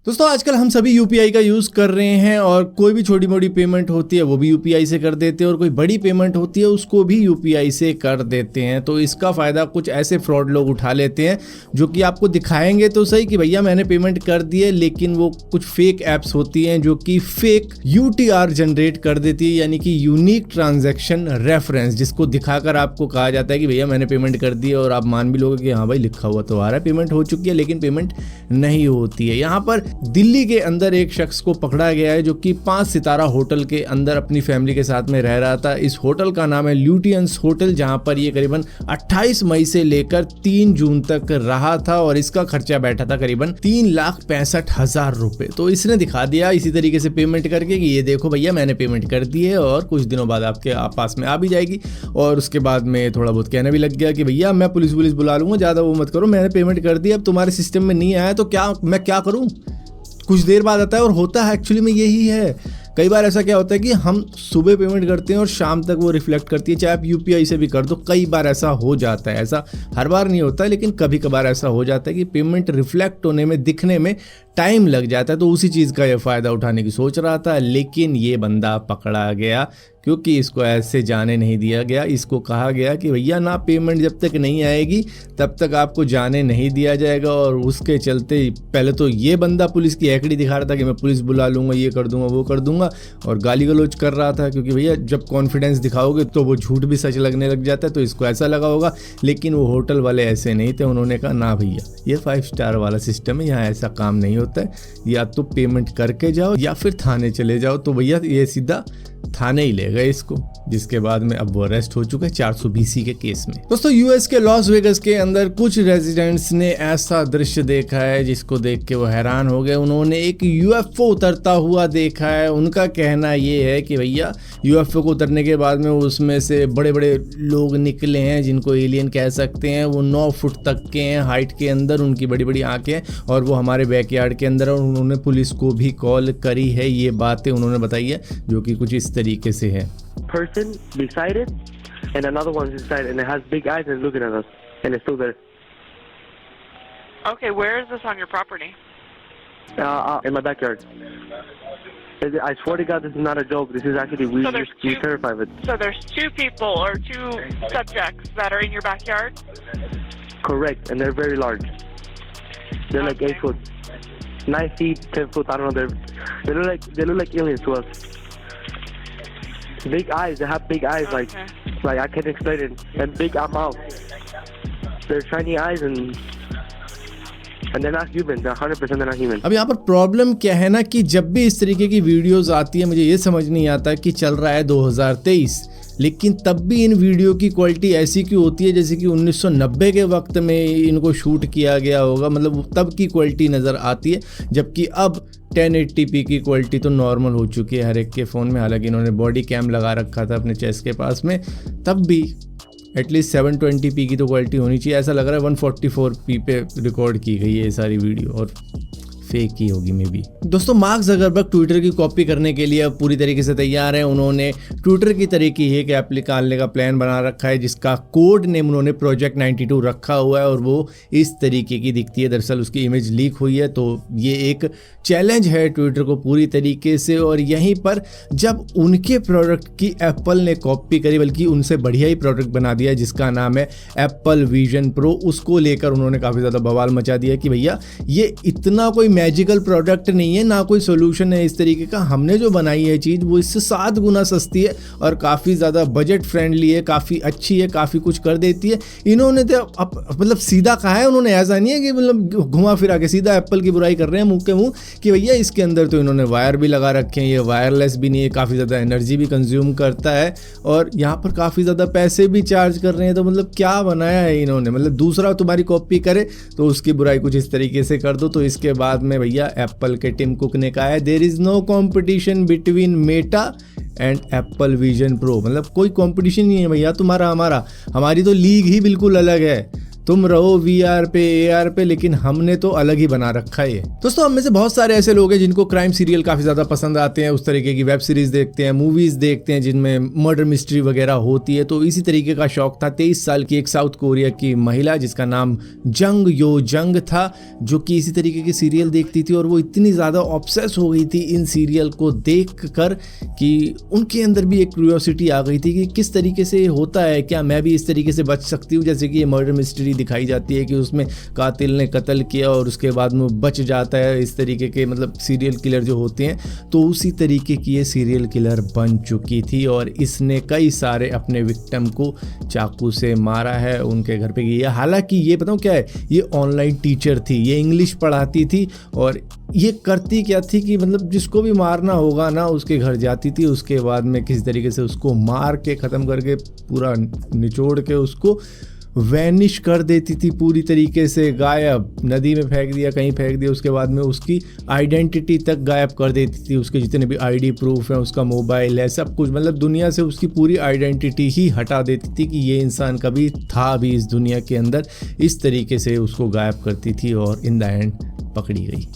दोस्तों आजकल हम सभी यूपीआई का यूज़ कर रहे हैं और कोई भी छोटी मोटी पेमेंट होती है वो भी यूपीआई से कर देते हैं और कोई बड़ी पेमेंट होती है उसको भी यूपीआई से कर देते हैं। तो इसका फ़ायदा कुछ ऐसे फ्रॉड लोग उठा लेते हैं जो कि आपको दिखाएंगे तो सही कि भैया मैंने पेमेंट कर दी है, लेकिन वो कुछ फेक ऐप्स होती हैं जो कि फेक यूटीआर जनरेट कर देती है, यानी कि यूनिक ट्रांजैक्शन रेफरेंस, जिसको दिखाकर आपको कहा जाता है कि भैया मैंने पेमेंट कर दी है और आप मान भी लोगे कि हाँ भाई लिखा हुआ तो आ रहा है पेमेंट हो चुकी है, लेकिन पेमेंट नहीं होती है। यहाँ पर दिल्ली के अंदर एक शख्स को पकड़ा गया है जो कि 5 सितारा होटल के अंदर अपनी फैमिली के साथ में रह रहा था। इस होटल का नाम है ल्यूटियंस होटल, जहां पर ये करीबन 28 मई से लेकर 3 जून तक रहा था और इसका खर्चा बैठा था करीबन 3,65,000 रुपए। तो इसने दिखा दिया इसी तरीके से पेमेंट करके कि ये देखो भैया मैंने पेमेंट कर दी है और कुछ दिनों बाद आपके पास में आ भी जाएगी। और उसके बाद में थोड़ा बहुत कहने भी लग गया कि भैया मैं पुलिस बुला लूंगा, ज़्यादा वो मत करो, मैंने पेमेंट कर दी, अब तुम्हारे सिस्टम में नहीं आया तो मैं क्या करूँ। कुछ देर बाद आता है और होता है एक्चुअली में यही है। कई बार ऐसा क्या होता है कि हम सुबह पेमेंट करते हैं और शाम तक वो रिफ्लेक्ट करती है, चाहे आप यूपीआई से भी कर दो। कई बार ऐसा हो जाता है, ऐसा हर बार नहीं होता है लेकिन कभी कभार ऐसा हो जाता है कि पेमेंट रिफ्लेक्ट होने में, दिखने में टाइम लग जाता है। तो उसी चीज़ का ये फ़ायदा उठाने की सोच रहा था, लेकिन ये बंदा पकड़ा गया क्योंकि इसको ऐसे जाने नहीं दिया गया। इसको कहा गया कि भैया ना पेमेंट जब तक नहीं आएगी तब तक आपको जाने नहीं दिया जाएगा। और उसके चलते पहले तो ये बंदा पुलिस की हैकड़ी दिखा रहा था कि मैं पुलिस बुला लूँगा, ये कर दूंगा, वो कर दूंगा, और गाली गलौज कर रहा था क्योंकि भैया जब कॉन्फिडेंस दिखाओगे तो वो झूठ भी सच लगने लग जाता है। तो इसको ऐसा लगा होगा, लेकिन वो होटल वाले ऐसे नहीं थे। उन्होंने कहा ना भैया ये 5 स्टार वाला सिस्टम है, यहाँ ऐसा काम नहीं होता है, या तो पेमेंट करके जाओ या फिर थाने चले जाओ। तो भैया ये सीधा थाने ही ले गए इसको, जिसके बाद में अब वो अरेस्ट हो चुका है 420 के केस में। दोस्तों यूएस के लॉस वेगस के अंदर कुछ रेजिडेंट्स ने ऐसा दृश्य देखा है जिसको देख के वो हैरान हो गए। उन्होंने एक यूएफओ उतरता हुआ देखा है। उनका कहना ये है कि भैया यूएफओ को उतरने के बाद में उसमें से बड़े बड़े लोग निकले हैं जिनको एलियन कह सकते हैं। वो 9 फुट तक के हैं हाइट के अंदर, उनकी बड़ी बड़ी आंखें हैं और वो हमारे बैकयार्ड के अंदर, और उन्होंने पुलिस को भी कॉल करी है। ये बातें उन्होंने बताई है जो कि कुछ इस तरीके से है। Person beside it and another one's inside and it has big eyes and looking at us and it's still there. Okay, where is this on your property? In my backyard. I swear to God, this is not a joke. This is actually we terrify of it. So there's 2 people or 2 subjects that are in your backyard? Correct, and they're very large. They're like 8 foot, 9 feet, 10 foot. I don't know. They look like aliens to us. Big eyes. They have big eyes, like I can't explain it. And big mouth. They're shiny eyes and they're not human. They're 100% they're not human. अब यहाँ पर problem क्या है ना कि जब भी इस तरीके की वीडियोस आती है मुझे ये समझ नहीं आता कि चल रहा है 2023, लेकिन तब भी इन वीडियो की क्वालिटी ऐसी क्यों होती है जैसे कि 1990 के वक्त में इनको शूट किया गया होगा। मतलब तब की क्वालिटी नज़र आती है, जबकि अब 1080p की क्वालिटी तो नॉर्मल हो चुकी है हर एक के फ़ोन में। हालांकि इन्होंने बॉडी कैम लगा रखा था अपने चेस्ट के पास में, तब भी एटलीस्ट 720p की तो क्वालिटी होनी चाहिए। ऐसा लग रहा है 144p पे रिकॉर्ड की गई है ये सारी वीडियो और फेक ही होगी मे बी। दोस्तों मार्क ज़करबर्ग ट्विटर की कॉपी करने के लिए अब पूरी तरीके से तैयार है। उन्होंने ट्विटर की तरह की एक ऐप निकालने का प्लान बना रखा है जिसका कोड नेम उन्होंने प्रोजेक्ट 92 रखा हुआ है और वो इस तरीके की दिखती है। दरअसल उसकी इमेज लीक हुई है, तो ये एक चैलेंज है ट्विटर को पूरी तरीके से। और यहीं पर जब उनके प्रोडक्ट की एप्पल ने कॉपी करी, बल्कि उनसे बढ़िया ही प्रोडक्ट बना दिया जिसका नाम है एप्पल विजन प्रो, उसको लेकर उन्होंने काफ़ी ज़्यादा बवाल मचा दिया कि भैया ये इतना कोई मैजिकल प्रोडक्ट नहीं है, ना कोई सोल्यूशन है इस तरीके का। हमने जो बनाई है चीज़ वो इससे 7 गुना सस्ती है और काफ़ी ज़्यादा बजट फ्रेंडली है, काफ़ी अच्छी है, काफ़ी कुछ कर देती है। इन्होंने तो मतलब सीधा कहा है, उन्होंने ऐसा नहीं है कि मतलब घुमा फिरा के सीधा एप्पल की बुराई कर रहे हैं मुँह के मुँह कि भैया इसके अंदर तो इन्होंने वायर भी लगा रखे हैं, ये वायरलेस भी नहीं है, काफ़ी ज़्यादा एनर्जी भी कंज्यूम करता है और यहाँ पर काफ़ी ज़्यादा पैसे भी चार्ज कर रहे हैं। तो मतलब क्या बनाया है इन्होंने, मतलब दूसरा तुम्हारी कॉपी करे तो उसकी बुराई कुछ इस तरीके से कर दो। तो इसके बाद में भैया एप्पल के टिम कुक ने कहा है there is no competition between Meta and Apple Vision Pro. मतलब कोई कंपटीशन नहीं है भैया तुम्हारा हमारा, हमारी तो लीग ही बिल्कुल अलग है। तुम रहो VR पे AR पे, लेकिन हमने तो अलग ही बना रखा है ये। दोस्तों हम में से बहुत सारे ऐसे लोग हैं जिनको क्राइम सीरियल काफी ज्यादा पसंद आते हैं, उस तरीके की वेब सीरीज देखते हैं, मूवीज देखते हैं जिनमें मर्डर मिस्ट्री वगैरह होती है। तो इसी तरीके का शौक था 23 साल की एक साउथ कोरिया की महिला जिसका नाम जंग यो जंग था, जो कि इसी तरीके के सीरियल देखती थी। और वो इतनी ज़्यादा ऑब्सेस हो गई थी इन सीरियल को देख कर कि उनके अंदर भी एक क्यूरियोसिटी आ गई थी कि किस तरीके से होता है, क्या मैं भी इस तरीके से बच सकती हूँ। जैसे कि ये मर्डर मिस्ट्री दिखाई जाती है कि उसमें कातिल ने कत्ल किया और उसके बाद में बच जाता है, इस तरीके के मतलब सीरियल किलर जो होते हैं। तो उसी तरीके की ये सीरियल किलर बन चुकी थी और इसने कई सारे अपने विक्टिम को चाकू से मारा है, उनके घर पे गई। हालांकि ये बताऊँ क्या है, ये ऑनलाइन टीचर थी, ये इंग्लिश पढ़ाती थी और ये करती क्या थी कि मतलब जिसको भी मारना होगा ना उसके घर जाती थी, उसके बाद में किसी तरीके से उसको मार के ख़त्म करके पूरा निचोड़ के उसको वैनिश कर देती थी, पूरी तरीके से गायब, नदी में फेंक दिया, कहीं फेंक दिया। उसके बाद में उसकी आइडेंटिटी तक गायब कर देती थी, उसके जितने भी आईडी प्रूफ हैं, उसका मोबाइल है, सब कुछ, मतलब दुनिया से उसकी पूरी आइडेंटिटी ही हटा देती थी कि ये इंसान कभी था भी इस दुनिया के अंदर। इस तरीके से उसको गायब करती थी और इन द एंड पकड़ी गई।